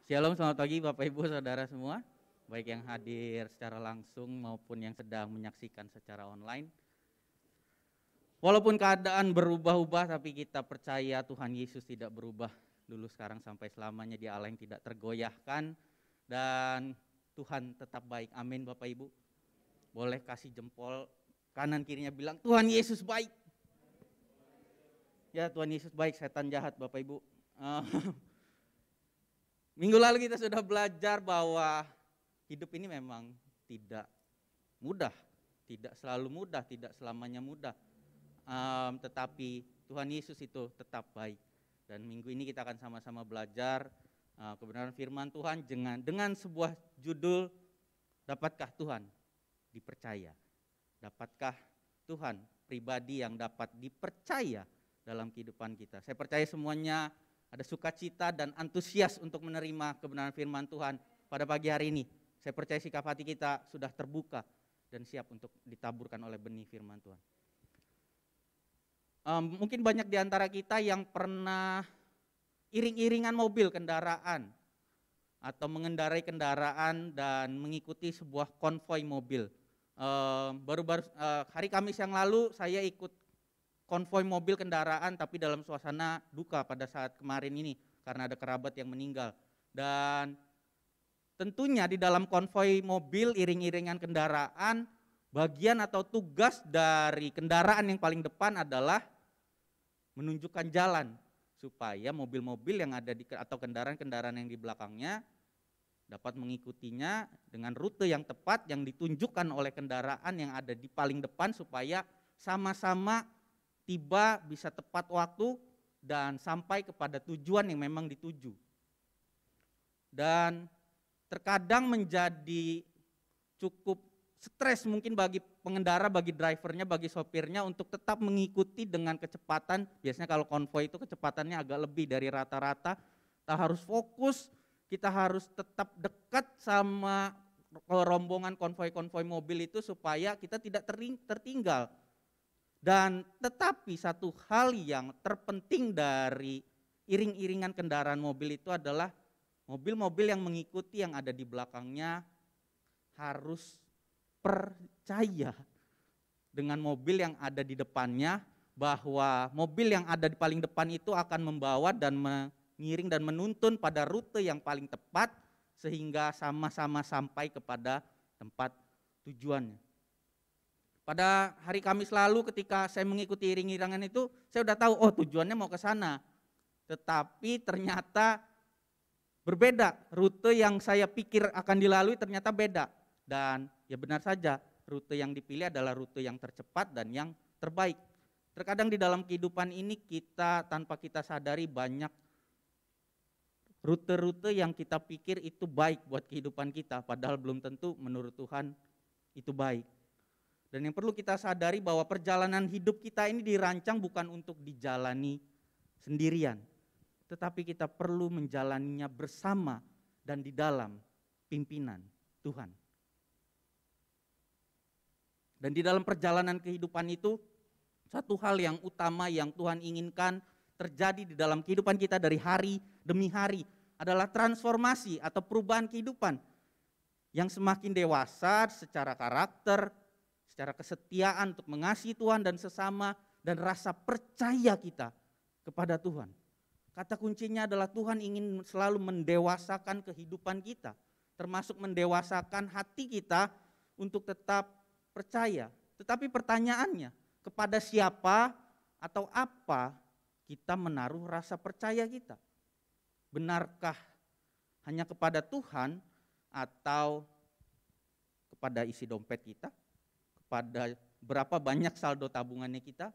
Shalom, selamat pagi Bapak Ibu Saudara semua, baik yang hadir secara langsung maupun yang sedang menyaksikan secara online. Walaupun keadaan berubah-ubah, tapi kita percaya Tuhan Yesus tidak berubah dulu, sekarang, sampai selamanya. Dia Allah yang tidak tergoyahkan dan Tuhan tetap baik. Amin Bapak Ibu. Boleh kasih jempol kanan kirinya bilang Tuhan Yesus baik. Ya, Tuhan Yesus baik, setan jahat Bapak Ibu. Minggu lalu kita sudah belajar bahwa hidup ini memang tidak mudah, tidak selalu mudah, tidak selamanya mudah. Tetapi Tuhan Yesus itu tetap baik. Dan minggu ini kita akan sama-sama belajar kebenaran firman Tuhan dengan sebuah judul, dapatkah Tuhan dipercaya? Dapatkah Tuhan pribadi yang dapat dipercaya dalam kehidupan kita? Saya percaya semuanya ada sukacita dan antusias untuk menerima kebenaran firman Tuhan pada pagi hari ini. Saya percaya sikap hati kita sudah terbuka dan siap untuk ditaburkan oleh benih firman Tuhan. Mungkin banyak di antara kita yang pernah iring-iringan mobil, kendaraan, atau mengendarai kendaraan dan mengikuti sebuah konvoi mobil. Baru-baru hari Kamis yang lalu saya ikut konvoi mobil kendaraan, tapi dalam suasana duka pada saat kemarin ini karena ada kerabat yang meninggal. Dan tentunya di dalam konvoi mobil iring-iringan kendaraan, bagian atau tugas dari kendaraan yang paling depan adalah menunjukkan jalan supaya mobil-mobil yang ada atau kendaraan-kendaraan yang di belakangnya dapat mengikutinya dengan rute yang tepat yang ditunjukkan oleh kendaraan yang ada di paling depan, supaya sama-sama tiba bisa tepat waktu dan sampai kepada tujuan yang memang dituju. Dan terkadang menjadi cukup stres mungkin bagi pengendara, bagi drivernya, bagi sopirnya untuk tetap mengikuti dengan kecepatan. Biasanya kalau konvoi itu kecepatannya agak lebih dari rata-rata. Kita harus fokus, kita harus tetap dekat sama rombongan konvoi-konvoi mobil itu supaya kita tidak tertinggal. Dan tetapi satu hal yang terpenting dari iring-iringan kendaraan mobil itu adalah mobil-mobil yang mengikuti yang ada di belakangnya harus percaya dengan mobil yang ada di depannya, bahwa mobil yang ada di paling depan itu akan membawa dan mengiring dan menuntun pada rute yang paling tepat sehingga sama-sama sampai kepada tempat tujuannya. Pada hari Kamis lalu ketika saya mengikuti iring-iringan itu, saya sudah tahu tujuannya mau ke sana. Tetapi ternyata berbeda, rute yang saya pikir akan dilalui ternyata beda. Dan ya benar saja, rute yang dipilih adalah rute yang tercepat dan yang terbaik. Terkadang di dalam kehidupan ini kita tanpa kita sadari banyak rute-rute yang kita pikir itu baik buat kehidupan kita, padahal belum tentu menurut Tuhan itu baik. Dan yang perlu kita sadari bahwa perjalanan hidup kita ini dirancang bukan untuk dijalani sendirian, tetapi kita perlu menjalaninya bersama dan di dalam pimpinan Tuhan. Dan di dalam perjalanan kehidupan itu, satu hal yang utama yang Tuhan inginkan terjadi di dalam kehidupan kita dari hari demi hari adalah transformasi atau perubahan kehidupan yang semakin dewasa secara karakter, secara kesetiaan untuk mengasihi Tuhan dan sesama, dan rasa percaya kita kepada Tuhan. Kata kuncinya adalah Tuhan ingin selalu mendewasakan kehidupan kita, termasuk mendewasakan hati kita untuk tetap percaya. Tetapi pertanyaannya, kepada siapa atau apa kita menaruh rasa percaya kita? Benarkah hanya kepada Tuhan atau kepada isi dompet kita? Pada berapa banyak saldo tabungannya kita,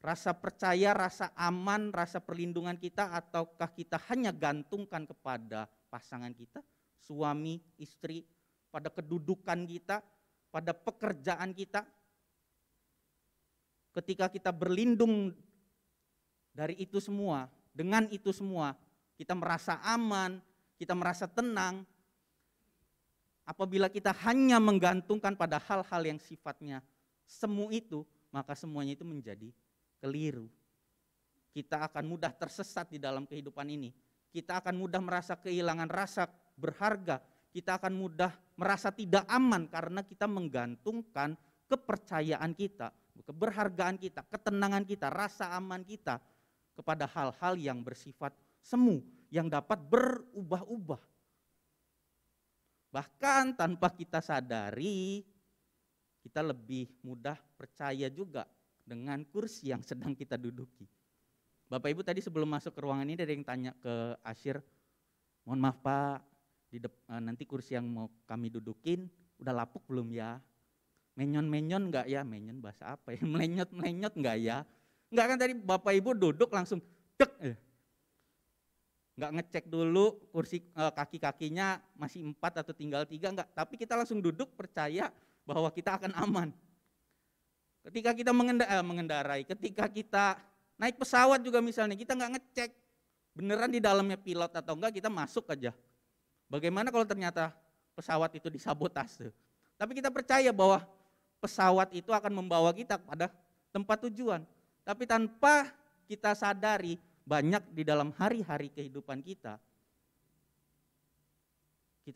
rasa percaya, rasa aman, rasa perlindungan kita, ataukah kita hanya gantungkan kepada pasangan kita, suami, istri, pada kedudukan kita, pada pekerjaan kita. Ketika kita berlindung dari itu semua, dengan itu semua, kita merasa aman, kita merasa tenang. Apabila kita hanya menggantungkan pada hal-hal yang sifatnya semu itu, maka semuanya itu menjadi keliru. Kita akan mudah tersesat di dalam kehidupan ini. kita akan mudah merasa kehilangan rasa berharga, kita akan mudah merasa tidak aman karena kita menggantungkan kepercayaan kita, keberhargaan kita, ketenangan kita, rasa aman kita kepada hal-hal yang bersifat semu, yang dapat berubah-ubah. Bahkan tanpa kita sadari, kita lebih mudah percaya juga dengan kursi yang sedang kita duduki. Bapak Ibu tadi sebelum masuk ke ruangan ini ada yang tanya ke Asyir, mohon maaf Pak, nanti kursi yang mau kami dudukin udah lapuk belum ya? Menyon-menyon enggak ya? Menyon bahasa apa ya? Melenyot-melenyot enggak ya? Enggak kan tadi Bapak Ibu duduk langsung dek. Enggak ngecek dulu kursi kaki-kakinya masih 4 atau tinggal 3, enggak. Tapi kita langsung duduk percaya bahwa kita akan aman. Ketika kita mengendarai, ketika kita naik pesawat juga misalnya, kita enggak ngecek beneran di dalamnya pilot atau enggak, kita masuk aja. Bagaimana kalau ternyata pesawat itu disabotase? Tapi kita percaya bahwa pesawat itu akan membawa kita pada tempat tujuan. Tapi tanpa kita sadari, banyak di dalam hari-hari kehidupan kita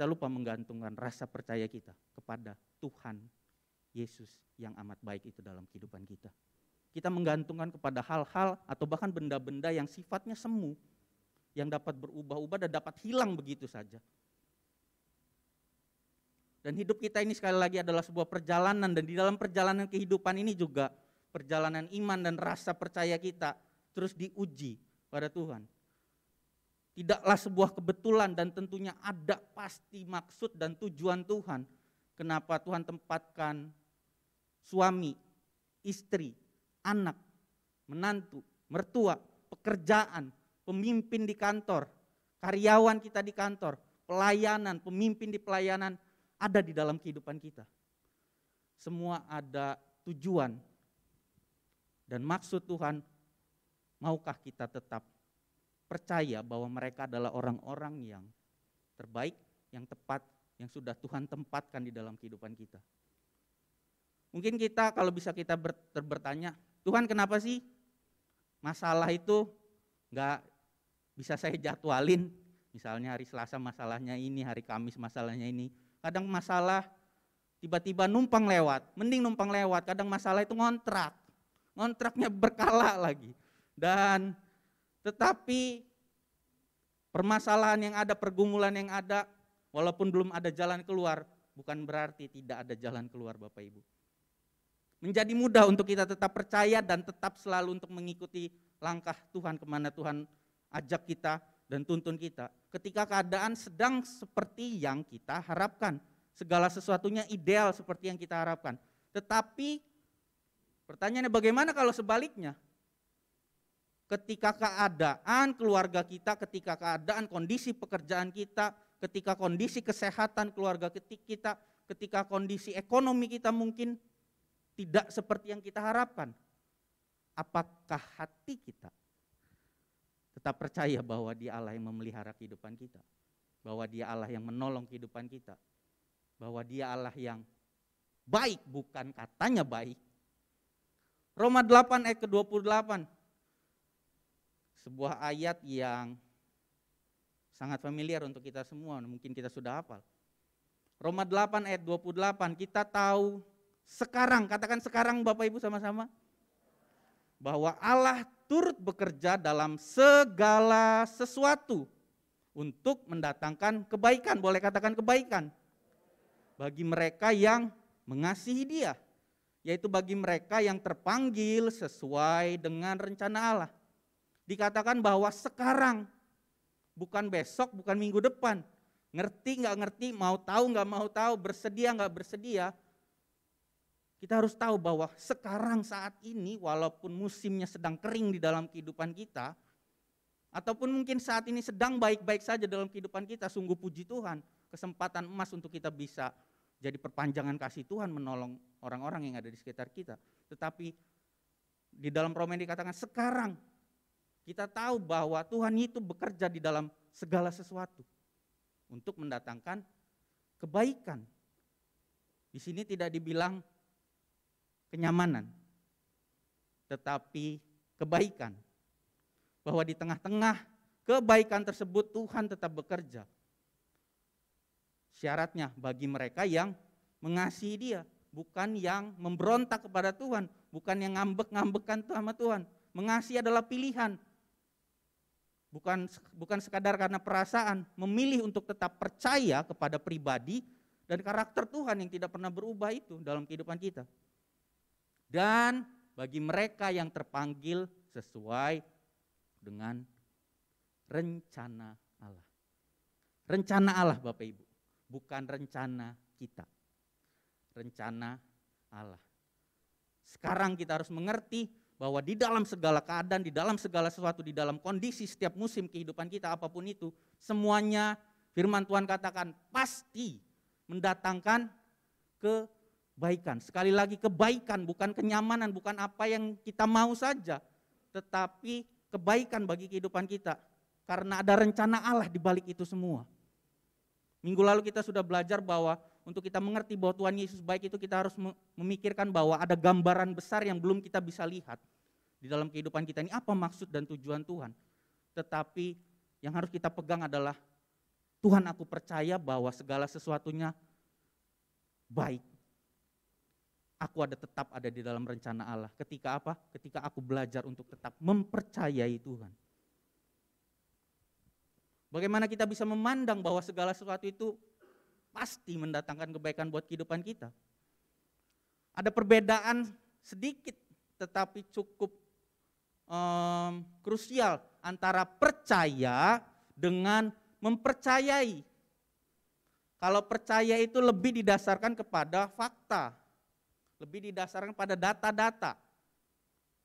lupa menggantungkan rasa percaya kita kepada Tuhan Yesus yang amat baik itu dalam kehidupan kita. Kita menggantungkan kepada hal-hal atau bahkan benda-benda yang sifatnya semu, yang dapat berubah-ubah dan dapat hilang begitu saja. Dan hidup kita ini sekali lagi adalah sebuah perjalanan, dan di dalam perjalanan kehidupan ini juga perjalanan iman dan rasa percaya kita terus diuji pada Tuhan. Tidaklah sebuah kebetulan dan tentunya ada pasti maksud dan tujuan Tuhan. Kenapa Tuhan tempatkan suami, istri, anak, menantu, mertua, pekerjaan, pemimpin di kantor, karyawan kita di kantor, pelayanan, pemimpin di pelayanan ada di dalam kehidupan kita. Semua ada tujuan dan maksud Tuhan. Maukah kita tetap percaya bahwa mereka adalah orang-orang yang terbaik, yang tepat, yang sudah Tuhan tempatkan di dalam kehidupan kita? Mungkin kita kalau bisa kita bertanya, Tuhan kenapa sih masalah itu gak bisa saya jadwalin? Misalnya hari Selasa masalahnya ini, hari Kamis masalahnya ini. Kadang masalah tiba-tiba numpang lewat, mending numpang lewat. Kadang masalah itu ngontraknya berkala lagi. Dan tetapi permasalahan yang ada, pergumulan yang ada, walaupun belum ada jalan keluar, bukan berarti tidak ada jalan keluar Bapak Ibu. Menjadi mudah untuk kita tetap percaya dan tetap selalu untuk mengikuti langkah Tuhan, kemana Tuhan ajak kita dan tuntun kita. Ketika keadaan sedang seperti yang kita harapkan, segala sesuatunya ideal seperti yang kita harapkan. Tetapi pertanyaannya bagaimana kalau sebaliknya? Ketika keadaan keluarga kita, ketika keadaan kondisi pekerjaan kita, ketika kondisi kesehatan keluarga kita, ketika kondisi ekonomi kita mungkin tidak seperti yang kita harapkan, apakah hati kita tetap percaya bahwa Dia Allah yang memelihara kehidupan kita, bahwa Dia Allah yang menolong kehidupan kita, bahwa Dia Allah yang baik, bukan katanya baik? Roma 8 ayat ke-28, sebuah ayat yang sangat familiar untuk kita semua, mungkin kita sudah hafal. Roma 8 ayat 28, kita tahu sekarang, katakan sekarang Bapak Ibu sama-sama, bahwa Allah turut bekerja dalam segala sesuatu untuk mendatangkan kebaikan, boleh katakan kebaikan, bagi mereka yang mengasihi Dia, yaitu bagi mereka yang terpanggil sesuai dengan rencana Allah. Dikatakan bahwa sekarang, bukan besok, bukan minggu depan. Ngerti nggak ngerti, mau tahu nggak mau tahu, bersedia nggak bersedia. Kita harus tahu bahwa sekarang saat ini, walaupun musimnya sedang kering di dalam kehidupan kita, ataupun mungkin saat ini sedang baik-baik saja dalam kehidupan kita, sungguh puji Tuhan, kesempatan emas untuk kita bisa jadi perpanjangan kasih Tuhan menolong orang-orang yang ada di sekitar kita. Tetapi di dalam Roma dikatakan sekarang, kita tahu bahwa Tuhan itu bekerja di dalam segala sesuatu untuk mendatangkan kebaikan. Di sini tidak dibilang kenyamanan, tetapi kebaikan. Bahwa di tengah-tengah kebaikan tersebut Tuhan tetap bekerja. Syaratnya bagi mereka yang mengasihi Dia, bukan yang memberontak kepada Tuhan, bukan yang ngambek-ngambekan sama Tuhan. Mengasihi adalah pilihan. Bukan sekadar karena perasaan, memilih untuk tetap percaya kepada pribadi dan karakter Tuhan yang tidak pernah berubah itu dalam kehidupan kita. Dan bagi mereka yang terpanggil sesuai dengan rencana Allah. Rencana Allah Bapak Ibu, bukan rencana kita. Rencana Allah. Sekarang kita harus mengerti bahwa di dalam segala keadaan, di dalam segala sesuatu, di dalam kondisi setiap musim kehidupan kita apapun itu, semuanya firman Tuhan katakan pasti mendatangkan kebaikan. Sekali lagi kebaikan, bukan kenyamanan, bukan apa yang kita mau saja, tetapi kebaikan bagi kehidupan kita. Karena ada rencana Allah di balik itu semua. Minggu lalu kita sudah belajar bahwa untuk kita mengerti bahwa Tuhan Yesus baik itu kita harus memikirkan bahwa ada gambaran besar yang belum kita bisa lihat di dalam kehidupan kita ini, apa maksud dan tujuan Tuhan. Tetapi yang harus kita pegang adalah Tuhan, aku percaya bahwa segala sesuatunya baik. Aku tetap ada di dalam rencana Allah. Ketika apa? Ketika aku belajar untuk tetap mempercayai Tuhan. Bagaimana kita bisa memandang bahwa segala sesuatu itu pasti mendatangkan kebaikan buat kehidupan kita? Ada perbedaan sedikit tetapi cukup krusial antara percaya dengan mempercayai. Kalau percaya itu lebih didasarkan kepada fakta, lebih didasarkan pada data-data.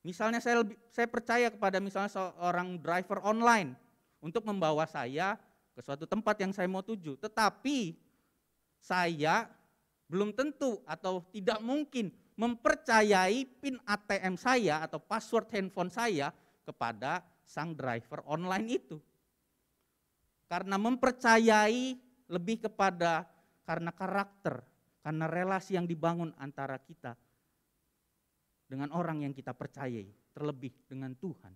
Misalnya saya percaya kepada misalnya seorang driver online untuk membawa saya ke suatu tempat yang saya mau tuju. Tetapi saya belum tentu atau tidak mungkin mempercayai PIN ATM saya atau password handphone saya kepada sang driver online itu. Karena mempercayai lebih kepada karena karakter, karena relasi yang dibangun antara kita dengan orang yang kita percayai, terlebih dengan Tuhan.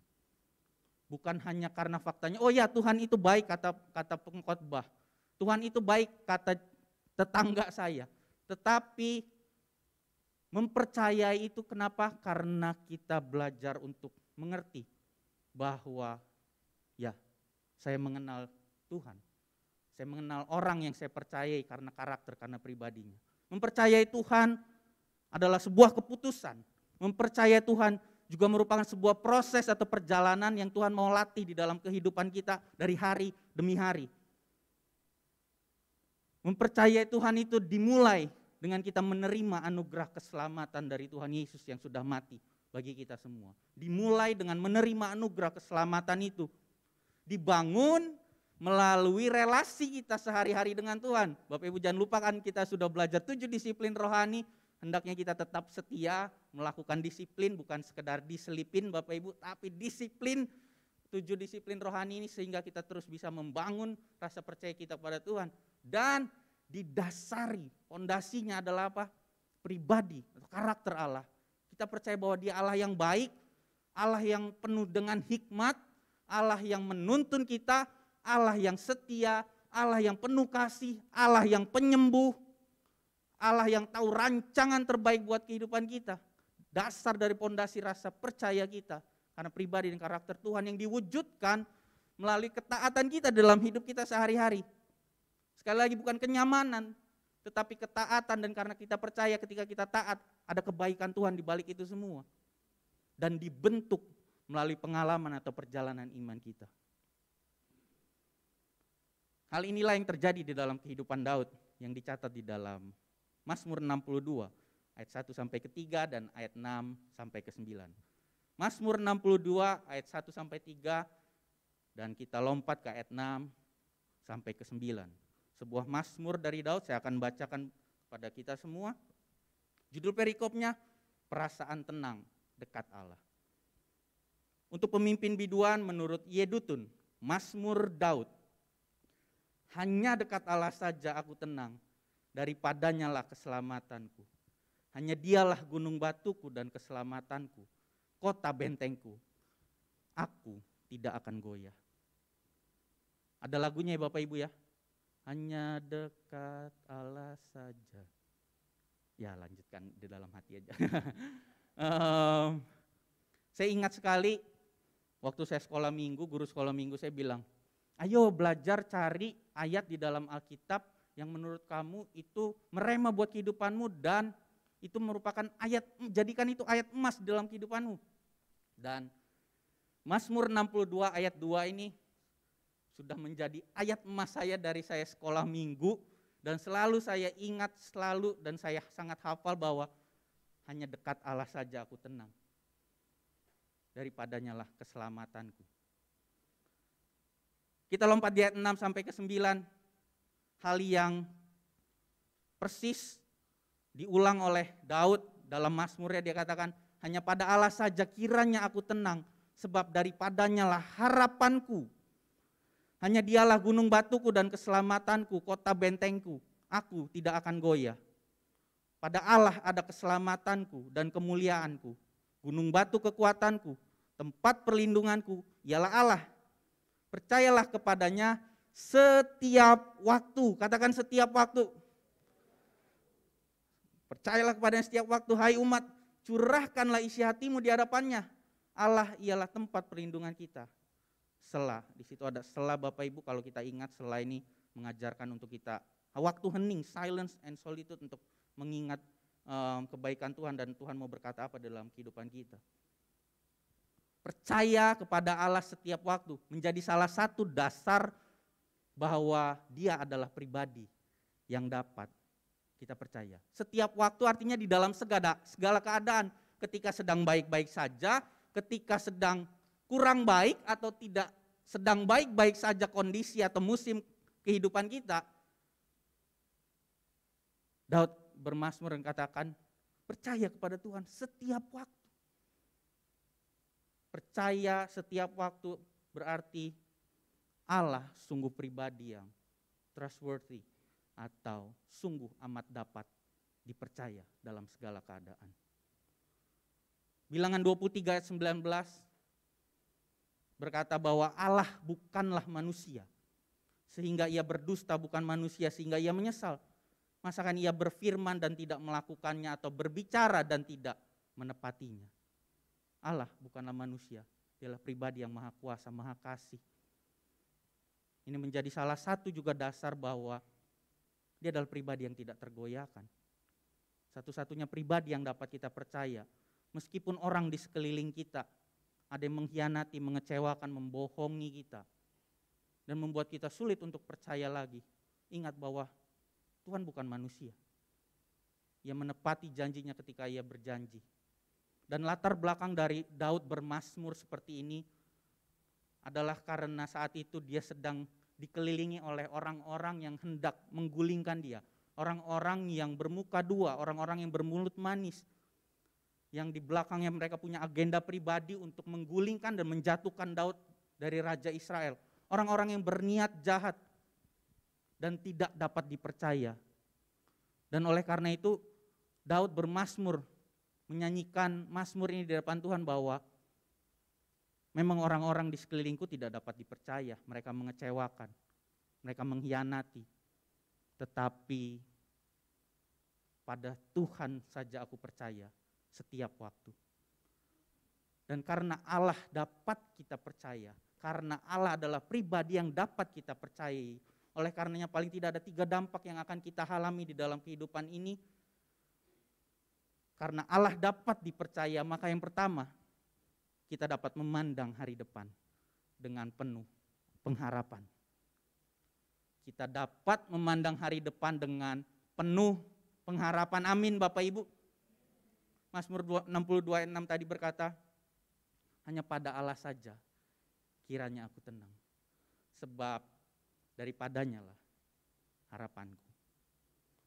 Bukan hanya karena faktanya, oh ya Tuhan itu baik kata pengkhotbah, Tuhan itu baik kata tetangga saya. Tetapi mempercayai itu kenapa? Karena kita belajar untuk mengerti bahwa ya saya mengenal Tuhan. Saya mengenal orang yang saya percayai karena karakter, karena pribadinya. Mempercayai Tuhan adalah sebuah keputusan. Mempercayai Tuhan juga merupakan sebuah proses atau perjalanan yang Tuhan mau latih di dalam kehidupan kita dari hari demi hari. Mempercayai Tuhan itu dimulai dengan kita menerima anugerah keselamatan dari Tuhan Yesus yang sudah mati bagi kita semua. Dimulai dengan menerima anugerah keselamatan itu. Dibangun melalui relasi kita sehari-hari dengan Tuhan. Bapak Ibu jangan lupakan kita sudah belajar 7 disiplin rohani. Hendaknya kita tetap setia melakukan disiplin, bukan sekedar diselipin Bapak Ibu, tapi disiplin 7 disiplin rohani ini sehingga kita terus bisa membangun rasa percaya kita kepada Tuhan. Dan didasari, fondasinya adalah apa? Pribadi atau karakter Allah. Kita percaya bahwa Dia Allah yang baik, Allah yang penuh dengan hikmat, Allah yang menuntun kita, Allah yang setia, Allah yang penuh kasih, Allah yang penyembuh, Allah yang tahu rancangan terbaik buat kehidupan kita. Dasar dari fondasi rasa percaya kita karena pribadi dan karakter Tuhan yang diwujudkan melalui ketaatan kita dalam hidup kita sehari-hari. Sekali lagi bukan kenyamanan, tetapi ketaatan, dan karena kita percaya ketika kita taat ada kebaikan Tuhan di balik itu semua. Dan dibentuk melalui pengalaman atau perjalanan iman kita. Hal inilah yang terjadi di dalam kehidupan Daud yang dicatat di dalam Mazmur 62 ayat 1 sampai ke 3 dan ayat 6 sampai ke 9. Mazmur 62 ayat 1 sampai 3 dan kita lompat ke ayat 6 sampai ke 9. Sebuah mazmur dari Daud saya akan bacakan kepada kita semua. Judul perikopnya perasaan tenang dekat Allah. Untuk pemimpin biduan menurut Yedutun, Mazmur Daud. Hanya dekat Allah saja aku tenang, daripadanya lah keselamatanku. Hanya Dialah gunung batuku dan keselamatanku, kota bentengku. Aku tidak akan goyah. Ada lagunya ya Bapak Ibu ya. Hanya dekat Allah saja. Ya lanjutkan di dalam hati aja. Saya ingat sekali waktu saya sekolah minggu, guru sekolah minggu saya bilang, ayo belajar cari ayat di dalam Alkitab yang menurut kamu itu merema buat kehidupanmu dan itu merupakan ayat, jadikan itu ayat emas dalam kehidupanmu. Dan Mazmur 62 ayat 2 ini sudah menjadi ayat emas saya dari saya sekolah minggu dan selalu saya ingat dan saya sangat hafal bahwa hanya dekat Allah saja aku tenang. Daripadanya lah keselamatanku. Kita lompat di ayat 6 sampai ke 9. Hal yang persis diulang oleh Daud dalam Mazmurnya, dia katakan, hanya pada Allah saja kiranya aku tenang, sebab daripadanya lah harapanku. Hanya dialah gunung batuku dan keselamatanku, kota bentengku, aku tidak akan goyah. Pada Allah ada keselamatanku dan kemuliaanku, gunung batu kekuatanku, tempat perlindunganku, ialah Allah. Percayalah kepadanya setiap waktu, katakan setiap waktu. Percayalah kepadanya setiap waktu, hai umat, curahkanlah isi hatimu di hadapannya. Allah ialah tempat perlindungan kita. Sela, di situ ada sela Bapak Ibu, kalau kita ingat sela ini mengajarkan untuk kita waktu hening, silence and solitude untuk mengingat kebaikan Tuhan dan Tuhan mau berkata apa dalam kehidupan kita. Percaya kepada Allah setiap waktu menjadi salah satu dasar bahwa dia adalah pribadi yang dapat kita percaya. Setiap waktu artinya di dalam segala keadaan, ketika sedang baik-baik saja, ketika sedang kurang baik atau tidak sedang baik-baik saja kondisi atau musim kehidupan kita, Daud bermazmur dan katakan, percaya kepada Tuhan setiap waktu. Percaya setiap waktu berarti Allah sungguh pribadi yang trustworthy atau sungguh amat dapat dipercaya dalam segala keadaan. Bilangan 23 ayat 19 berkata bahwa Allah bukanlah manusia sehingga ia berdusta, bukan manusia sehingga ia menyesal. Masakan ia berfirman dan tidak melakukannya, atau berbicara dan tidak menepatinya. Allah bukanlah manusia, dialah pribadi yang maha kuasa, maha kasih. Ini menjadi salah satu juga dasar bahwa dia adalah pribadi yang tidak tergoyahkan. Satu-satunya pribadi yang dapat kita percaya, meskipun orang di sekeliling kita ada yang mengkhianati, mengecewakan, membohongi kita, dan membuat kita sulit untuk percaya lagi. Ingat bahwa Tuhan bukan manusia. Ia menepati janjinya ketika ia berjanji. Dan latar belakang dari Daud bermazmur seperti ini adalah karena saat itu dia sedang dikelilingi oleh orang-orang yang hendak menggulingkan dia. Orang-orang yang bermuka dua, orang-orang yang bermulut manis, yang di belakangnya mereka punya agenda pribadi untuk menggulingkan dan menjatuhkan Daud dari Raja Israel. Orang-orang yang berniat jahat dan tidak dapat dipercaya. Dan oleh karena itu Daud bermazmur, menyanyikan mazmur ini di depan Tuhan bahwa memang orang-orang di sekelilingku tidak dapat dipercaya. Mereka mengecewakan, mereka mengkhianati. Tetapi pada Tuhan saja aku percaya setiap waktu. Dan karena Allah dapat kita percaya, karena Allah adalah pribadi yang dapat kita percayai, oleh karenanya paling tidak ada 3 dampak yang akan kita alami di dalam kehidupan ini. Karena Allah dapat dipercaya, maka yang pertama, kita dapat memandang hari depan dengan penuh pengharapan. Kita dapat memandang hari depan dengan penuh pengharapan. Amin Bapak Ibu. Mazmur 62 ayat 6 tadi berkata, hanya pada Allah saja kiranya aku tenang. Sebab daripadanya lah harapanku.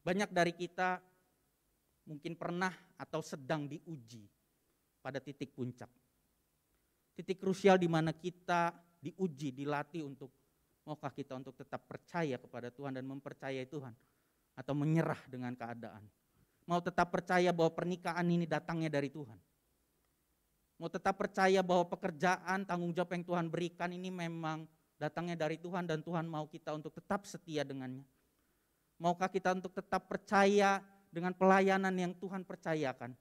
Banyak dari kita mungkin pernah atau sedang diuji pada titik puncak. Titik krusial di mana kita diuji, dilatih untuk maukah kita untuk tetap percaya kepada Tuhan dan mempercayai Tuhan, atau menyerah dengan keadaan. Mau tetap percaya bahwa pernikahan ini datangnya dari Tuhan. Mau tetap percaya bahwa pekerjaan, tanggung jawab yang Tuhan berikan ini memang datangnya dari Tuhan dan Tuhan mau kita untuk tetap setia dengannya. Maukah kita untuk tetap percaya dengan pelayanan yang Tuhan percayakan?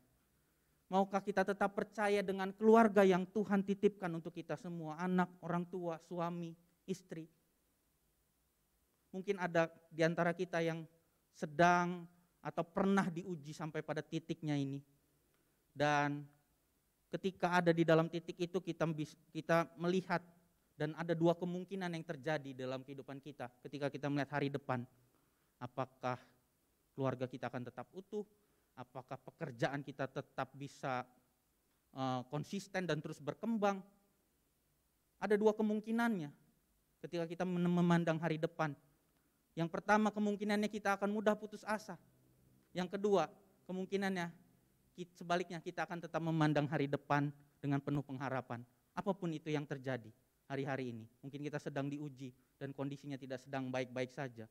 Maukah kita tetap percaya dengan keluarga yang Tuhan titipkan untuk kita semua, anak, orang tua, suami, istri? Mungkin ada di antara kita yang sedang atau pernah diuji sampai pada titiknya ini. Dan ketika ada di dalam titik itu kita melihat dan ada dua kemungkinan yang terjadi dalam kehidupan kita ketika kita melihat hari depan. Apakah keluarga kita akan tetap utuh? Apakah pekerjaan kita tetap bisa konsisten dan terus berkembang? Ada dua kemungkinannya ketika kita memandang hari depan. Yang pertama, kemungkinannya kita akan mudah putus asa. Yang kedua, kemungkinannya sebaliknya kita akan tetap memandang hari depan dengan penuh pengharapan. Apapun itu yang terjadi hari-hari ini. Mungkin kita sedang diuji dan kondisinya tidak sedang baik-baik saja.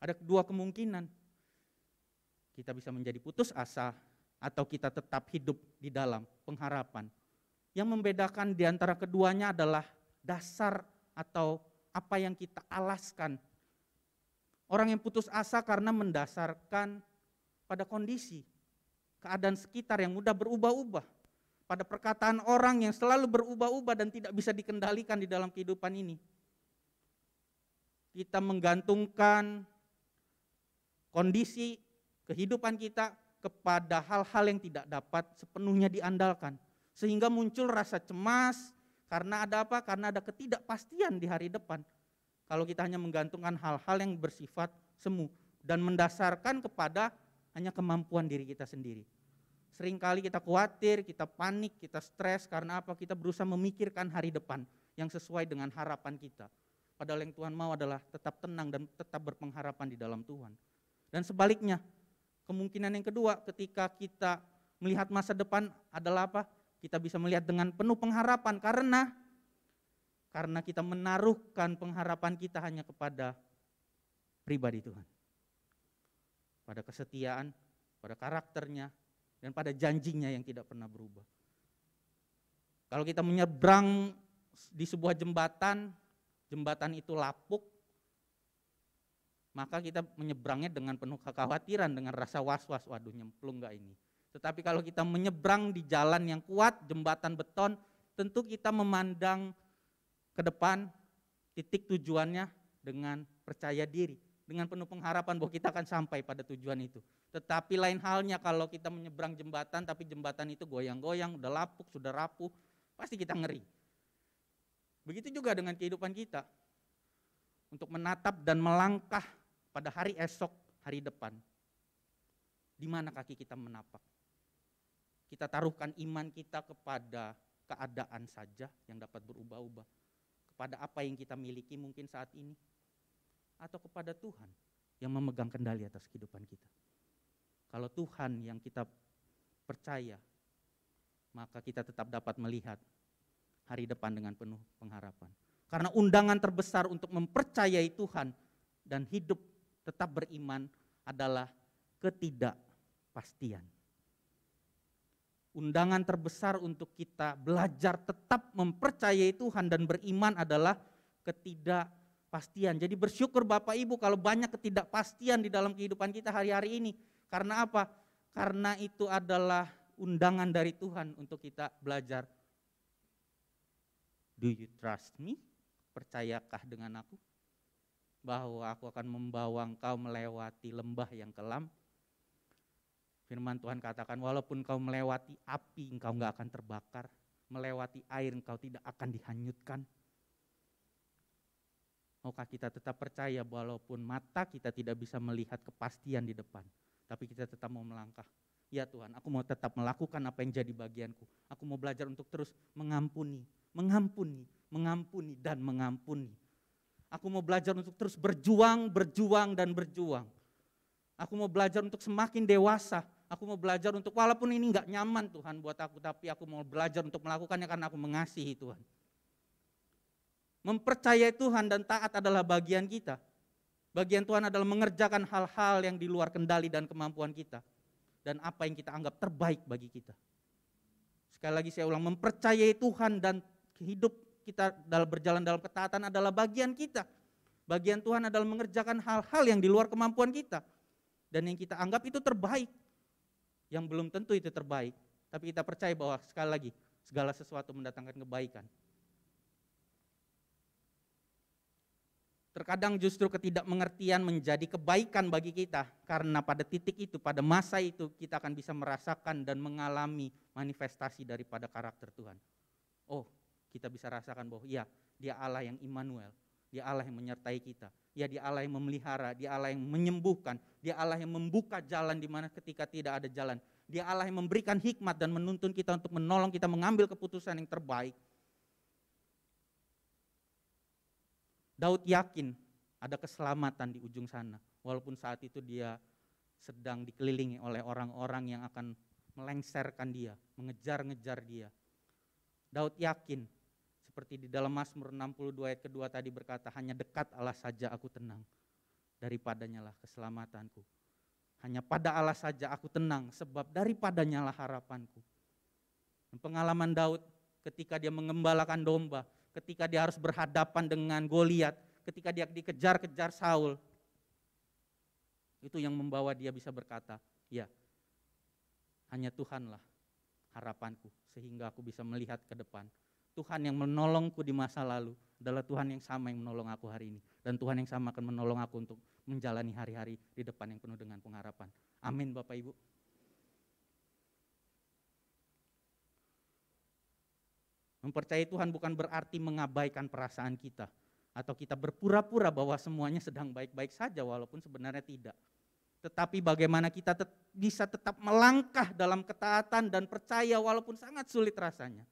Ada dua kemungkinan. Kita bisa menjadi putus asa atau kita tetap hidup di dalam pengharapan. Yang membedakan di antara keduanya adalah dasar atau apa yang kita alaskan. Orang yang putus asa karena mendasarkan pada kondisi, keadaan sekitar yang mudah berubah-ubah. Pada perkataan orang yang selalu berubah-ubah dan tidak bisa dikendalikan di dalam kehidupan ini. Kita menggantungkan kondisi kehidupan kita kepada hal-hal yang tidak dapat sepenuhnya diandalkan. Sehingga muncul rasa cemas karena ada apa? Karena ada ketidakpastian di hari depan. Kalau kita hanya menggantungkan hal-hal yang bersifat semu dan mendasarkan kepada hanya kemampuan diri kita sendiri. Seringkali kita khawatir, kita panik, kita stres karena apa? Kita berusaha memikirkan hari depan yang sesuai dengan harapan kita. Padahal yang Tuhan mau adalah tetap tenang dan tetap berpengharapan di dalam Tuhan. Dan sebaliknya, kemungkinan yang kedua ketika kita melihat masa depan adalah apa? Kita bisa melihat dengan penuh pengharapan karena kita menaruhkan pengharapan kita hanya kepada pribadi Tuhan. Pada kesetiaan, pada karakternya, dan pada janjinya yang tidak pernah berubah. Kalau kita menyeberang di sebuah jembatan itu lapuk, maka kita menyeberangnya dengan penuh kekhawatiran, dengan rasa was-was, waduh nyemplung enggak ini. Tetapi kalau kita menyeberang di jalan yang kuat, jembatan beton, tentu kita memandang ke depan titik tujuannya dengan percaya diri, dengan penuh pengharapan bahwa kita akan sampai pada tujuan itu. Tetapi lain halnya kalau kita menyeberang jembatan, tapi jembatan itu goyang-goyang, udah lapuk, sudah rapuh, pasti kita ngeri. Begitu juga dengan kehidupan kita. Untuk menatap dan melangkah pada hari esok, hari depan. Di mana kaki kita menapak? Kita taruhkan iman kita kepada keadaan saja yang dapat berubah-ubah. Kepada apa yang kita miliki mungkin saat ini. Atau kepada Tuhan yang memegang kendali atas kehidupan kita. Kalau Tuhan yang kita percaya, maka kita tetap dapat melihat hari depan dengan penuh pengharapan. Karena undangan terbesar untuk mempercayai Tuhan dan hidup tetap beriman adalah ketidakpastian. Undangan terbesar untuk kita belajar tetap mempercayai Tuhan dan beriman adalah ketidakpastian. Jadi bersyukur Bapak Ibu kalau banyak ketidakpastian di dalam kehidupan kita hari-hari ini. Karena apa? Karena itu adalah undangan dari Tuhan untuk kita belajar. Do you trust me? Percayakah dengan aku? Bahwa aku akan membawa engkau melewati lembah yang kelam. Firman Tuhan katakan, walaupun kau melewati api, engkau enggak akan terbakar. Melewati air, engkau tidak akan dihanyutkan. Maukah kita tetap percaya walaupun mata kita tidak bisa melihat kepastian di depan. Tapi kita tetap mau melangkah. Ya Tuhan, aku mau tetap melakukan apa yang jadi bagianku. Aku mau belajar untuk terus mengampuni, dan mengampuni. Aku mau belajar untuk terus berjuang, dan berjuang. Aku mau belajar untuk semakin dewasa. Aku mau belajar untuk walaupun ini enggak nyaman Tuhan buat aku, tapi aku mau belajar untuk melakukannya karena aku mengasihi Tuhan. Mempercayai Tuhan dan taat adalah bagian kita. Bagian Tuhan adalah mengerjakan hal-hal yang di luar kendali dan kemampuan kita. Dan apa yang kita anggap terbaik bagi kita. Sekali lagi saya ulang, mempercayai Tuhan dan hidup kita berjalan dalam ketaatan adalah bagian kita. Bagian Tuhan adalah mengerjakan hal-hal yang di luar kemampuan kita. Dan yang kita anggap itu terbaik. Yang belum tentu itu terbaik. Tapi kita percaya bahwa sekali lagi, segala sesuatu mendatangkan kebaikan. Terkadang justru ketidakmengertian menjadi kebaikan bagi kita. Karena pada titik itu, pada masa itu, kita akan bisa merasakan dan mengalami manifestasi daripada karakter Tuhan. Oh, kita bisa rasakan bahwa iya, Dia Allah yang Immanuel. Dia Allah yang menyertai kita. Ya, Dia Allah yang memelihara, Dia Allah yang menyembuhkan, Dia Allah yang membuka jalan di mana ketika tidak ada jalan. Dia Allah yang memberikan hikmat dan menuntun kita untuk menolong kita mengambil keputusan yang terbaik. Daud yakin ada keselamatan di ujung sana, walaupun saat itu dia sedang dikelilingi oleh orang-orang yang akan melengsarkan dia, mengejar-ngejar dia. Daud yakin, seperti di dalam Mazmur 62 ayat kedua tadi berkata, hanya dekat Allah saja aku tenang, daripadanya lah keselamatanku. Hanya pada Allah saja aku tenang, sebab daripadanya lah harapanku. Dan pengalaman Daud ketika dia mengembalakan domba, ketika dia harus berhadapan dengan Goliat, ketika dia dikejar-kejar Saul, itu yang membawa dia bisa berkata, ya, hanya Tuhanlah harapanku, sehingga aku bisa melihat ke depan. Tuhan yang menolongku di masa lalu adalah Tuhan yang sama yang menolong aku hari ini. Dan Tuhan yang sama akan menolong aku untuk menjalani hari-hari di depan yang penuh dengan pengharapan. Amin Bapak Ibu. Mempercayai Tuhan bukan berarti mengabaikan perasaan kita. Atau kita berpura-pura bahwa semuanya sedang baik-baik saja walaupun sebenarnya tidak. Tetapi bagaimana kita bisa tetap melangkah dalam ketaatan dan percaya walaupun sangat sulit rasanya.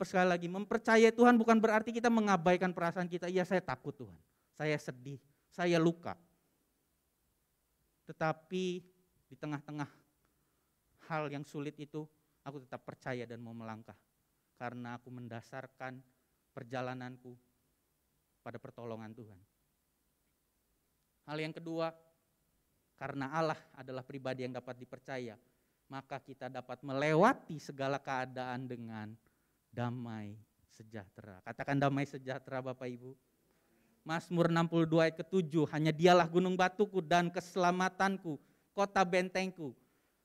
Sekali lagi, mempercayai Tuhan bukan berarti kita mengabaikan perasaan kita. Iya, saya takut Tuhan, saya sedih, saya luka. Tetapi di tengah-tengah hal yang sulit itu, aku tetap percaya dan mau melangkah. Karena aku mendasarkan perjalananku pada pertolongan Tuhan. Hal yang kedua, karena Allah adalah pribadi yang dapat dipercaya, maka kita dapat melewati segala keadaan dengan damai sejahtera. Katakan damai sejahtera Bapak Ibu. Mazmur 62 ayat ke-7, hanya Dialah gunung batuku dan keselamatanku, kota bentengku.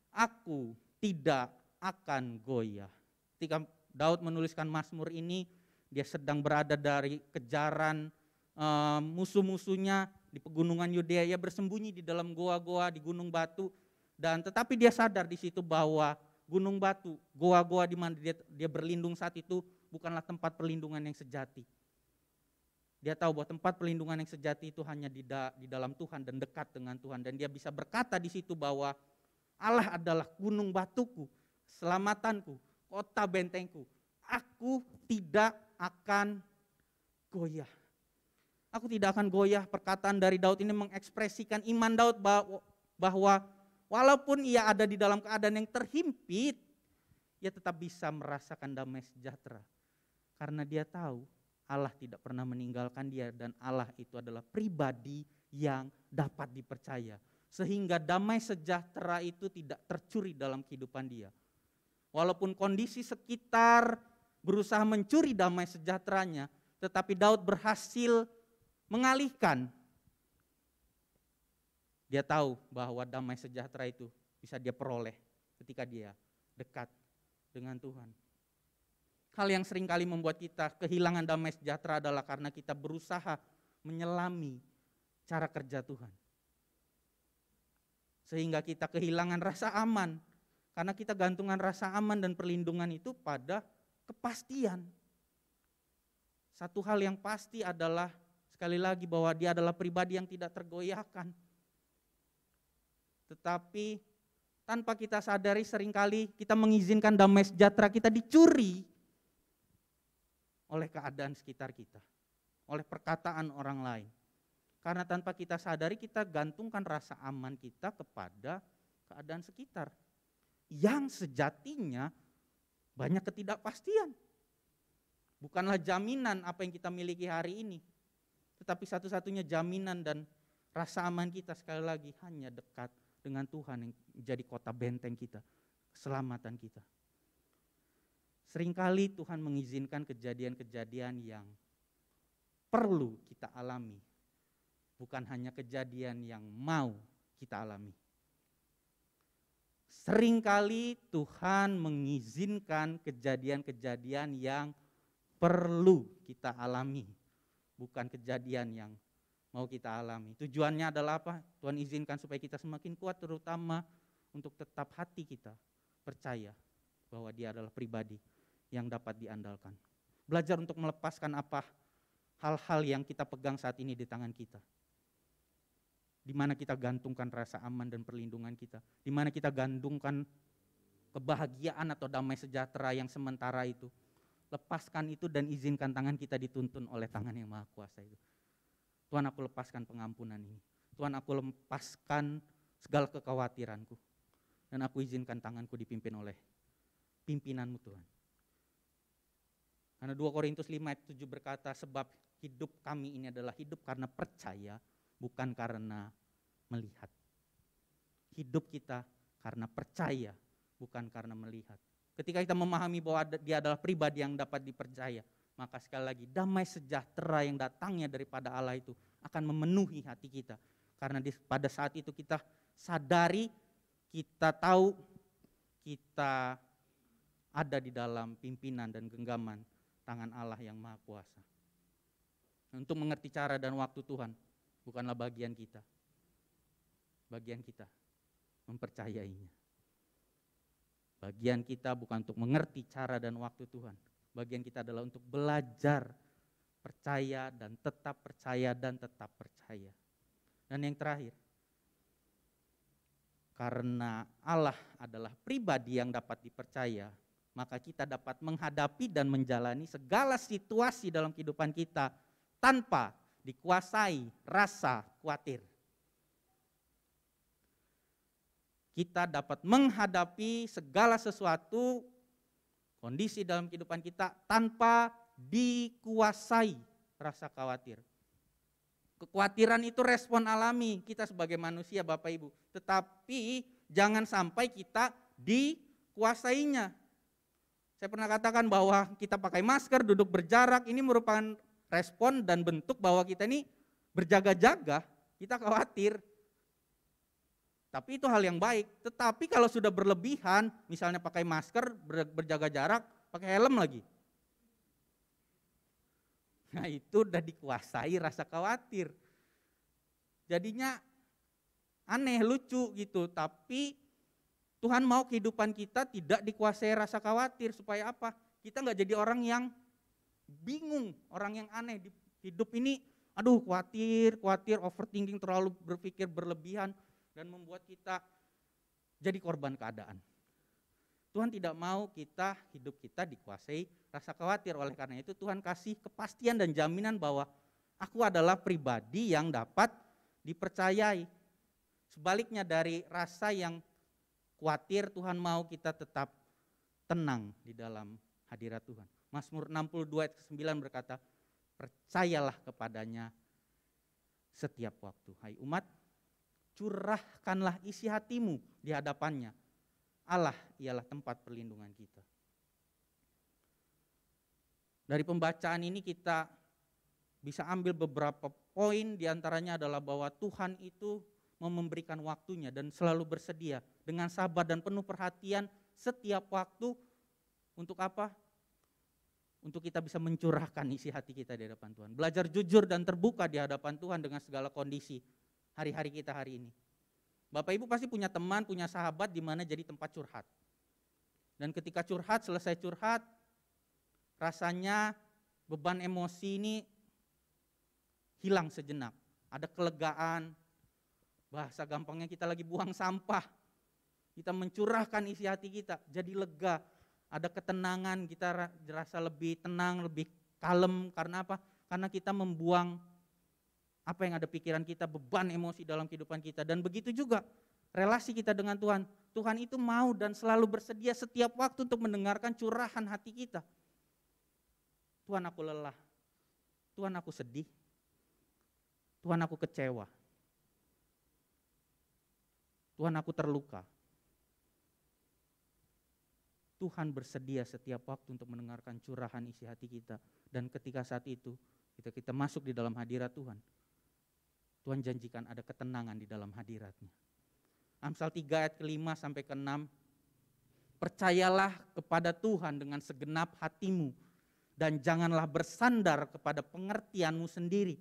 Aku tidak akan goyah. Ketika Daud menuliskan Mazmur ini, dia sedang berada dari kejaran musuh-musuhnya di pegunungan Yudea. Ia bersembunyi di dalam goa-goa di gunung batu, dan tetapi dia sadar di situ bahwa gunung batu, goa-goa di mana dia berlindung saat itu bukanlah tempat perlindungan yang sejati. Dia tahu bahwa tempat perlindungan yang sejati itu hanya di dalam Tuhan dan dekat dengan Tuhan. Dan dia bisa berkata di situ bahwa Allah adalah gunung batuku, keselamatanku, kota bentengku. Aku tidak akan goyah. Aku tidak akan goyah. Perkataan dari Daud ini mengekspresikan iman Daud bahwa walaupun ia ada di dalam keadaan yang terhimpit, ia tetap bisa merasakan damai sejahtera. Karena dia tahu Allah tidak pernah meninggalkan dia dan Allah itu adalah pribadi yang dapat dipercaya. Sehingga damai sejahtera itu tidak tercuri dalam kehidupan dia. Walaupun kondisi sekitar berusaha mencuri damai sejahteranya, tetapi Daud berhasil mengalihkan. Dia tahu bahwa damai sejahtera itu bisa dia peroleh ketika dia dekat dengan Tuhan. Hal yang seringkali membuat kita kehilangan damai sejahtera adalah karena kita berusaha menyelami cara kerja Tuhan. Sehingga kita kehilangan rasa aman. Karena kita gantungan rasa aman dan perlindungan itu pada kepastian. Satu hal yang pasti adalah sekali lagi bahwa dia adalah pribadi yang tidak tergoyahkan. Tetapi tanpa kita sadari seringkali kita mengizinkan damai sejahtera kita dicuri oleh keadaan sekitar kita, oleh perkataan orang lain. Karena tanpa kita sadari kita gantungkan rasa aman kita kepada keadaan sekitar. Yang sejatinya banyak ketidakpastian. Bukanlah jaminan apa yang kita miliki hari ini. Tetapi satu-satunya jaminan dan rasa aman kita sekali lagi hanya dekat dengan Tuhan yang menjadi kota benteng kita, keselamatan kita. Seringkali Tuhan mengizinkan kejadian-kejadian yang perlu kita alami, bukan hanya kejadian yang mau kita alami. Seringkali Tuhan mengizinkan kejadian-kejadian yang perlu kita alami, bukan kejadian yang mau kita alami. Tujuannya adalah apa? Tuhan izinkan supaya kita semakin kuat, terutama untuk tetap hati kita percaya bahwa Dia adalah pribadi yang dapat diandalkan. Belajar untuk melepaskan apa hal-hal yang kita pegang saat ini di tangan kita. Di mana kita gantungkan rasa aman dan perlindungan kita. Di mana kita gantungkan kebahagiaan atau damai sejahtera yang sementara itu. Lepaskan itu dan izinkan tangan kita dituntun oleh tangan yang maha kuasa itu. Tuhan, aku lepaskan pengampunan ini. Tuhan, aku lepaskan segala kekhawatiranku. Dan aku izinkan tanganku dipimpin oleh pimpinan-Mu Tuhan. Karena 2 Korintus 5 ayat 7 berkata, sebab hidup kami ini adalah hidup karena percaya, bukan karena melihat. Hidup kita karena percaya, bukan karena melihat. Ketika kita memahami bahwa Dia adalah pribadi yang dapat dipercaya, maka sekali lagi damai sejahtera yang datangnya daripada Allah itu akan memenuhi hati kita. Karena pada saat itu kita sadari, kita tahu, kita ada di dalam pimpinan dan genggaman tangan Allah yang maha kuasa. Untuk mengerti cara dan waktu Tuhan bukanlah bagian kita. Bagian kita mempercayainya. Bagian kita bukan untuk mengerti cara dan waktu Tuhan. Bagian kita adalah untuk belajar percaya dan tetap percaya dan tetap percaya. Dan yang terakhir, karena Allah adalah pribadi yang dapat dipercaya, maka kita dapat menghadapi dan menjalani segala situasi dalam kehidupan kita tanpa dikuasai rasa khawatir. Kita dapat menghadapi segala sesuatu, kondisi dalam kehidupan kita tanpa dikuasai rasa khawatir. Kekhawatiran itu respon alami kita sebagai manusia, Bapak Ibu. Tetapi jangan sampai kita dikuasainya. Saya pernah katakan bahwa kita pakai masker, duduk berjarak, ini merupakan respon dan bentuk bahwa kita ini berjaga-jaga, kita khawatir. Tapi itu hal yang baik. Tetapi kalau sudah berlebihan, misalnya pakai masker, berjaga jarak, pakai helm lagi. Nah itu udah dikuasai rasa khawatir. Jadinya aneh, lucu gitu. Tapi Tuhan mau kehidupan kita tidak dikuasai rasa khawatir. Supaya apa? Kita gak jadi orang yang bingung, orang yang aneh. Di hidup ini, aduh khawatir, overthinking, terlalu berpikir berlebihan. Dan membuat kita jadi korban keadaan. Tuhan tidak mau hidup kita dikuasai rasa khawatir. Oleh karena itu Tuhan kasih kepastian dan jaminan bahwa aku adalah pribadi yang dapat dipercayai. Sebaliknya dari rasa yang khawatir, Tuhan mau kita tetap tenang di dalam hadirat Tuhan. Mazmur 62 ayat 9 berkata, percayalah kepadanya setiap waktu. Hai umat, curahkanlah isi hatimu di hadapannya. Allah ialah tempat perlindungan kita. Dari pembacaan ini kita bisa ambil beberapa poin, diantaranya adalah bahwa Tuhan itu mau memberikan waktunya dan selalu bersedia dengan sabar dan penuh perhatian setiap waktu. Untuk apa? Untuk kita bisa mencurahkan isi hati kita di hadapan Tuhan. Belajar jujur dan terbuka di hadapan Tuhan dengan segala kondisi hari-hari kita hari ini. Bapak Ibu pasti punya teman, punya sahabat di mana jadi tempat curhat. Dan ketika curhat, selesai curhat, rasanya beban emosi ini hilang sejenak. Ada kelegaan, bahasa gampangnya kita lagi buang sampah. Kita mencurahkan isi hati kita, jadi lega. Ada ketenangan, kita merasa lebih tenang, lebih kalem. Karena apa? Karena kita membuang apa yang ada pikiran kita, beban emosi dalam kehidupan kita. Dan begitu juga relasi kita dengan Tuhan. Tuhan itu mau dan selalu bersedia setiap waktu untuk mendengarkan curahan hati kita. Tuhan, aku lelah. Tuhan, aku sedih. Tuhan, aku kecewa. Tuhan, aku terluka. Tuhan bersedia setiap waktu untuk mendengarkan curahan isi hati kita. Dan ketika saat itu kita masuk di dalam hadirat Tuhan, Tuhan janjikan ada ketenangan di dalam hadiratnya. Amsal 3 ayat ke-5 sampai ke-6. Percayalah kepada Tuhan dengan segenap hatimu dan janganlah bersandar kepada pengertianmu sendiri.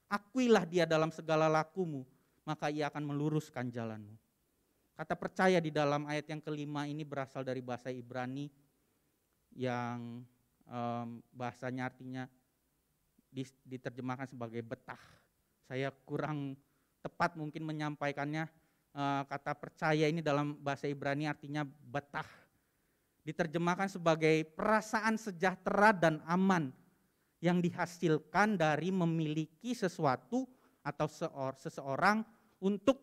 Akuilah Dia dalam segala lakumu, maka Ia akan meluruskan jalanmu. Kata percaya di dalam ayat yang kelima ini berasal dari bahasa Ibrani yang bahasanya artinya diterjemahkan sebagai betah. Saya kurang tepat mungkin menyampaikannya. Kata percaya ini dalam bahasa Ibrani artinya betah. Diterjemahkan sebagai perasaan sejahtera dan aman yang dihasilkan dari memiliki sesuatu atau seseorang untuk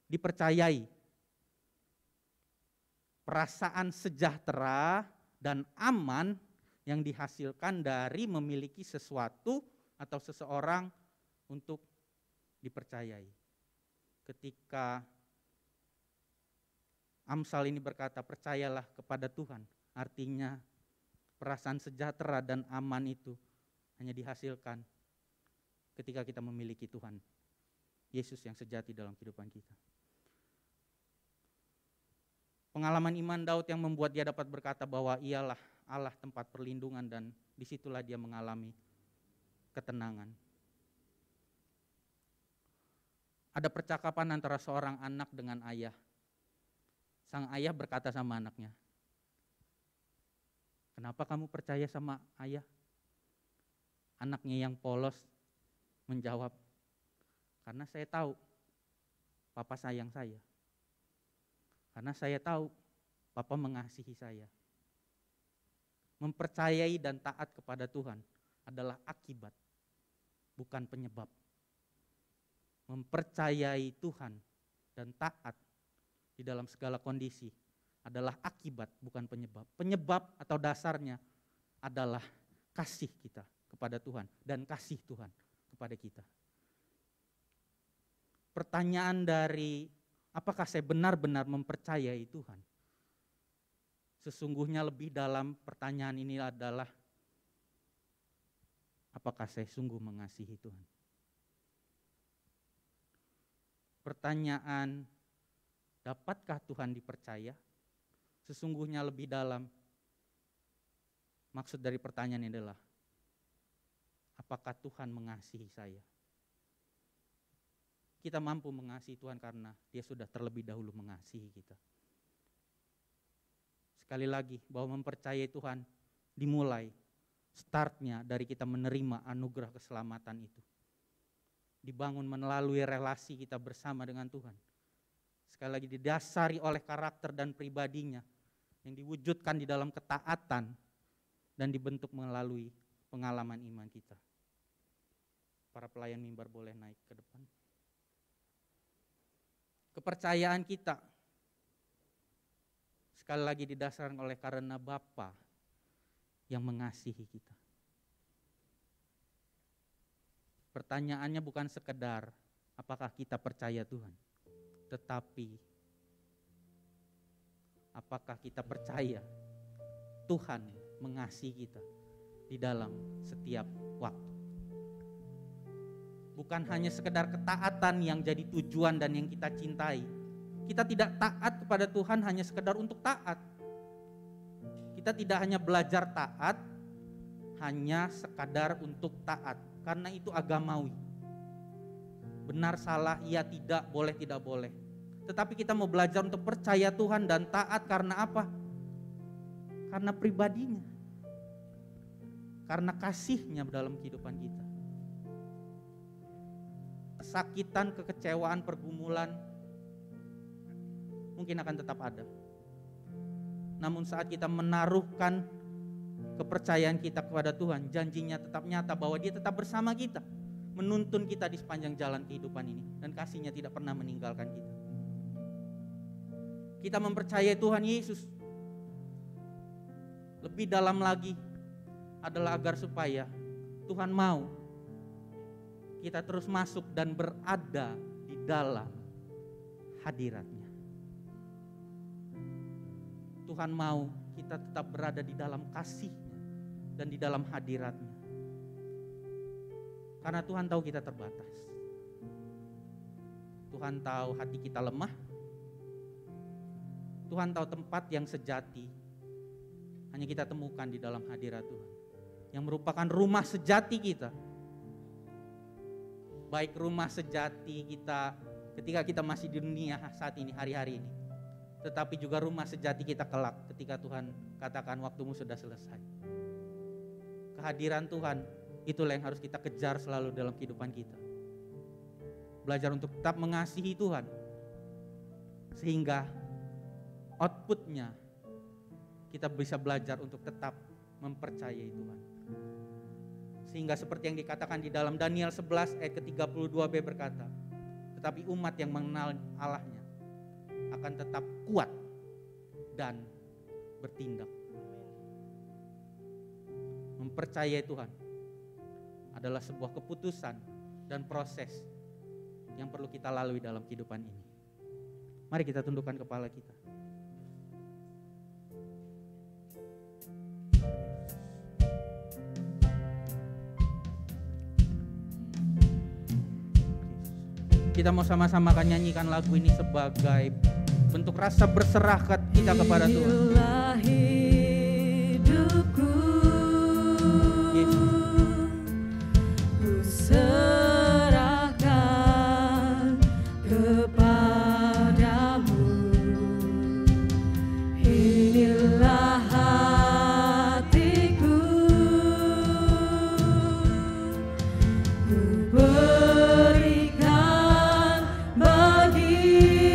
dipercayai. Perasaan sejahtera dan aman yang dihasilkan dari memiliki sesuatu atau seseorang untuk dipercayai. Ketika Amsal ini berkata percayalah kepada Tuhan, artinya perasaan sejahtera dan aman itu hanya dihasilkan ketika kita memiliki Tuhan Yesus yang sejati dalam kehidupan kita. Pengalaman iman Daud yang membuat dia dapat berkata bahwa ialah Allah tempat perlindungan dan disitulah dia mengalami ketenangan. Ada percakapan antara seorang anak dengan ayah. Sang ayah berkata sama anaknya, "Kenapa kamu percaya sama ayah?" Anaknya yang polos menjawab, "Karena saya tahu Papa sayang saya. Karena saya tahu Papa mengasihi saya." Mempercayai dan taat kepada Tuhan adalah akibat, bukan penyebab. Mempercayai Tuhan dan taat di dalam segala kondisi adalah akibat, bukan penyebab. Penyebab atau dasarnya adalah kasih kita kepada Tuhan dan kasih Tuhan kepada kita. Pertanyaan dari apakah saya benar-benar mempercayai Tuhan? Sesungguhnya lebih dalam pertanyaan ini adalah apakah saya sungguh mengasihi Tuhan? Pertanyaan dapatkah Tuhan dipercaya? Sesungguhnya lebih dalam. Maksud dari pertanyaan ini adalah apakah Tuhan mengasihi saya? Kita mampu mengasihi Tuhan karena Dia sudah terlebih dahulu mengasihi kita. Sekali lagi bahwa mempercayai Tuhan dimulai startnya dari kita menerima anugerah keselamatan itu. Dibangun melalui relasi kita bersama dengan Tuhan. Sekali lagi didasari oleh karakter dan pribadinya yang diwujudkan di dalam ketaatan dan dibentuk melalui pengalaman iman kita. Para pelayan mimbar boleh naik ke depan. Kepercayaan kita sekali lagi didasarkan oleh karena Bapa yang mengasihi kita. Pertanyaannya bukan sekedar apakah kita percaya Tuhan, tetapi apakah kita percaya Tuhan mengasihi kita di dalam setiap waktu. Bukan hanya sekedar ketaatan yang jadi tujuan dan yang kita cintai. Kita tidak taat kepada Tuhan hanya sekedar untuk taat. Kita tidak hanya belajar taat, hanya sekadar untuk taat. Karena itu agamawi. Benar, salah, iya, tidak, boleh, tidak boleh. Tetapi kita mau belajar untuk percaya Tuhan dan taat karena apa? Karena pribadinya. Karena kasihnya dalam kehidupan kita. Kesakitan, kekecewaan, pergumulan mungkin akan tetap ada. Namun saat kita menaruhkan kepercayaan kita kepada Tuhan, janjinya tetap nyata bahwa Dia tetap bersama kita, menuntun kita di sepanjang jalan kehidupan ini, dan kasih-Nya tidak pernah meninggalkan kita. Kita mempercayai Tuhan Yesus. Lebih dalam lagi adalah agar supaya Tuhan mau kita terus masuk dan berada di dalam hadirat-Nya. Tuhan mau kita tetap berada di dalam kasih-Nya dan di dalam hadirat-Nya. Karena Tuhan tahu kita terbatas. Tuhan tahu hati kita lemah. Tuhan tahu tempat yang sejati hanya kita temukan di dalam hadirat Tuhan, yang merupakan rumah sejati kita. Baik rumah sejati kita ketika kita masih di dunia saat ini, hari-hari ini, tetapi juga rumah sejati kita kelak ketika Tuhan katakan waktumu sudah selesai. Kehadiran Tuhan, itulah yang harus kita kejar selalu dalam kehidupan kita. Belajar untuk tetap mengasihi Tuhan, sehingga outputnya kita bisa belajar untuk tetap mempercayai Tuhan. Sehingga seperti yang dikatakan di dalam Daniel 11 ayat ke-32b berkata, tetapi umat yang mengenal Allahnya akan tetap kuat dan bertindak. Mempercayai Tuhan adalah sebuah keputusan dan proses yang perlu kita lalui dalam kehidupan ini. Mari kita tundukkan kepala kita. Kita mau sama-sama akan nyanyikan lagu ini sebagai bentuk rasa berserah kita kepada Tuhan. Hidupku, ku serahkan kepadamu. Inilah hatiku, ku berikan bagimu.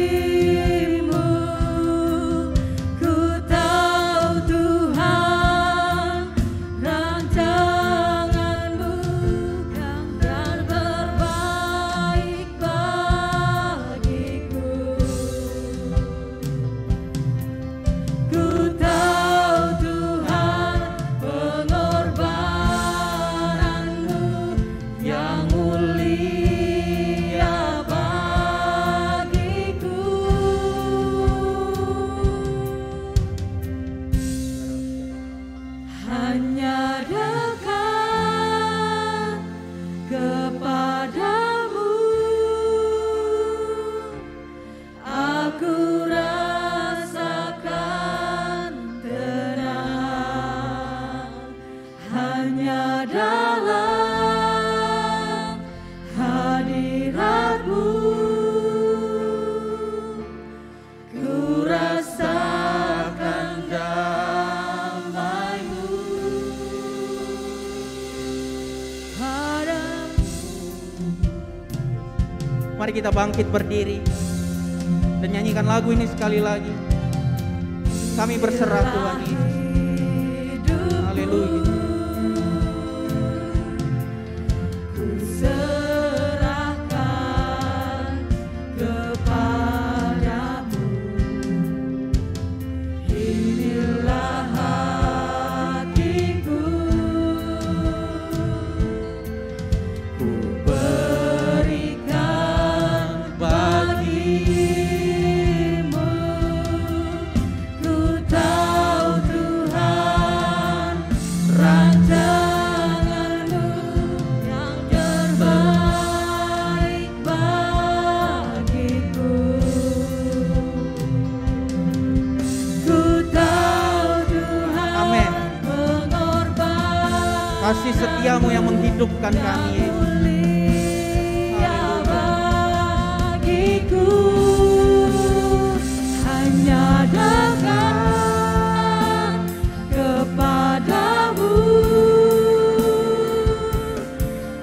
Ku tahu Tuhan, rancanganmu kan dan terbaik bagiku. Ku tahu Tuhan, pengorbananmu yang mulia bagiku. Hanya dekat kepadamu aku rasakan tenang. Hanya dalam hadiratmu ku rasakan damai-Mu. Padamu Mari kita bangkit berdiri dan nyanyikan lagu ini sekali lagi. Kami berserah Tuhan Yesus. Haleluya. ku serahkan kepadamu. Inilah hatiku, ku berikan bagimu. Ku tahu Tuhan, rancanganmu yang terbaik bagiku. Ku tahu Tuhan, Amin. pengorbanan Kasih setiamu yang menghidupkan kami, Yesus. mulia bagiku. Hanya dekat kepadamu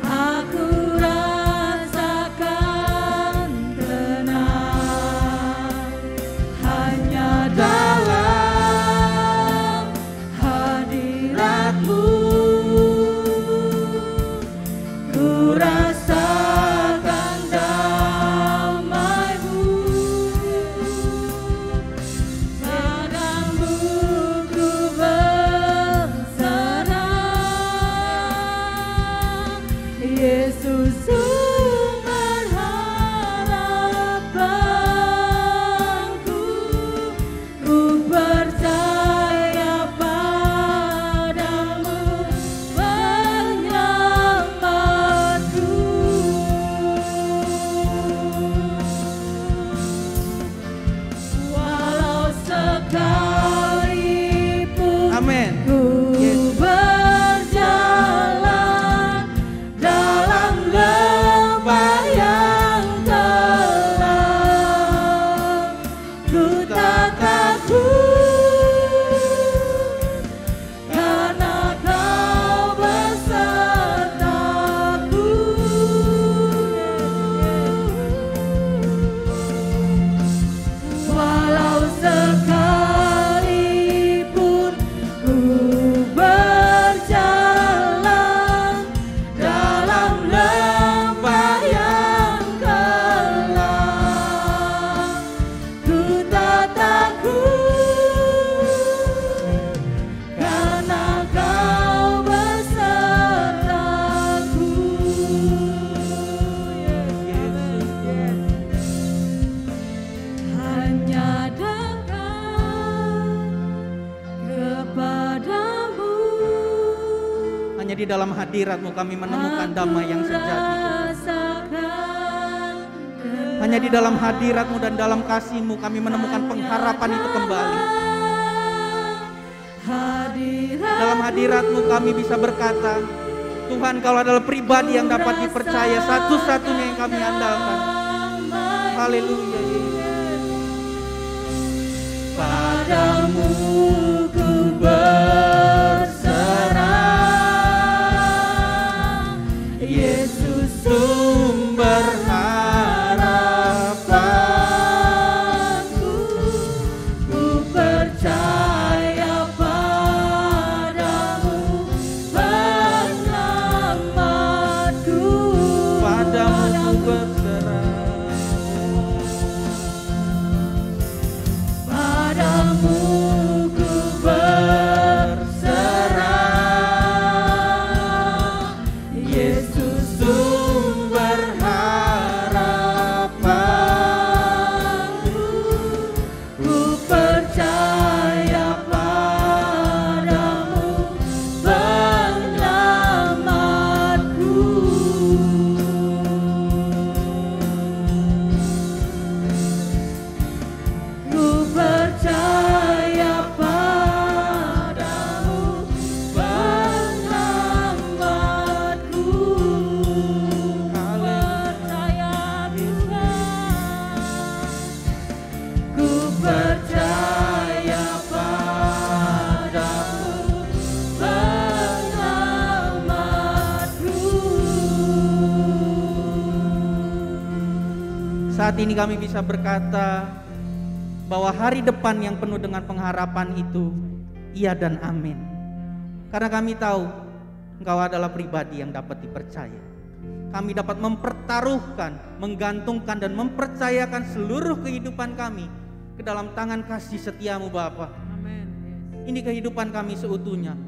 aku rasakan tenang. Hanya dalam hadiratmu ku di dalam hadirat-Mu kami menemukan damai yang sejati, Tuhan. Hanya di dalam hadirat-Mu dan dalam kasih-Mu kami menemukan pengharapan itu kembali. Dalam hadirat-Mu kami bisa berkata, Tuhan, Kau adalah pribadi yang dapat dipercaya, satu-satunya yang kami andalkan. Haleluya, Padamu ku berserah, Yesus sumber harapanku. Ku percaya padamu, penyelamatku. Padamu ku berserah. Padamu ku berserah, Yesus sumber harapanku. Ku percaya padamu, penyelamatku. Ku percaya padamu, penyelamatku. Percaya Tuhan. Ku percaya padamu, penyelamatku. Saat ini kami bisa berkata bahwa hari depan yang penuh dengan pengharapan itu iya dan amin. Karena kami tahu Engkau adalah pribadi yang dapat dipercaya. Kami dapat mempertaruhkan, menggantungkan dan mempercayakan seluruh kehidupan kami ke dalam tangan kasih setiamu Bapa. Ini kehidupan kami seutuhnya.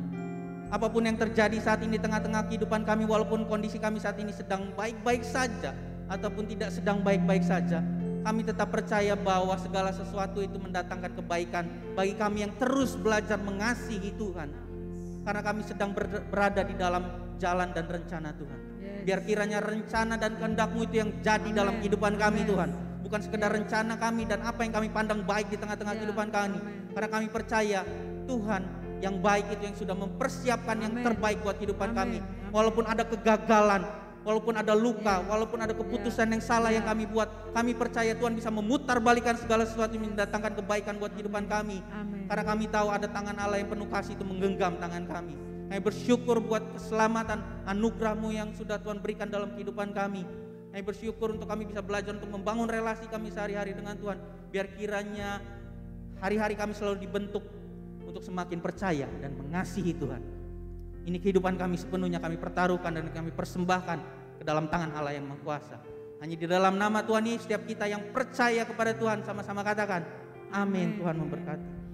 Apapun yang terjadi saat ini tengah-tengah kehidupan kami, walaupun kondisi kami saat ini sedang baik-baik saja ataupun tidak sedang baik-baik saja, kami tetap percaya bahwa segala sesuatu itu mendatangkan kebaikan bagi kami yang terus belajar mengasihi Tuhan. Karena kami sedang berada di dalam jalan dan rencana Tuhan. Biar kiranya rencana dan kehendak-Mu itu yang jadi dalam kehidupan kami Tuhan. Bukan sekedar rencana kami dan apa yang kami pandang baik di tengah-tengah kehidupan kami. Karena kami percaya Tuhan yang baik itu yang sudah mempersiapkan yang terbaik buat kehidupan kami. Walaupun ada kegagalan, walaupun ada luka, walaupun ada keputusan yang salah yang kami buat, kami percaya Tuhan bisa memutar balikan segala sesuatu yang mendatangkan kebaikan buat kehidupan kami. Karena kami tahu ada tangan Allah yang penuh kasih itu menggenggam tangan kami. Kami bersyukur buat keselamatan anugerah-Mu yang sudah Tuhan berikan dalam kehidupan kami. Kami bersyukur untuk kami bisa belajar untuk membangun relasi kami sehari-hari dengan Tuhan. Biar kiranya hari-hari kami selalu dibentuk untuk semakin percaya dan mengasihi Tuhan. Ini kehidupan kami sepenuhnya kami pertaruhkan dan kami persembahkan ke dalam tangan Allah yang Maha Kuasa. Hanya di dalam nama Tuhan ini setiap kita yang percaya kepada Tuhan sama-sama katakan amin. Tuhan memberkati.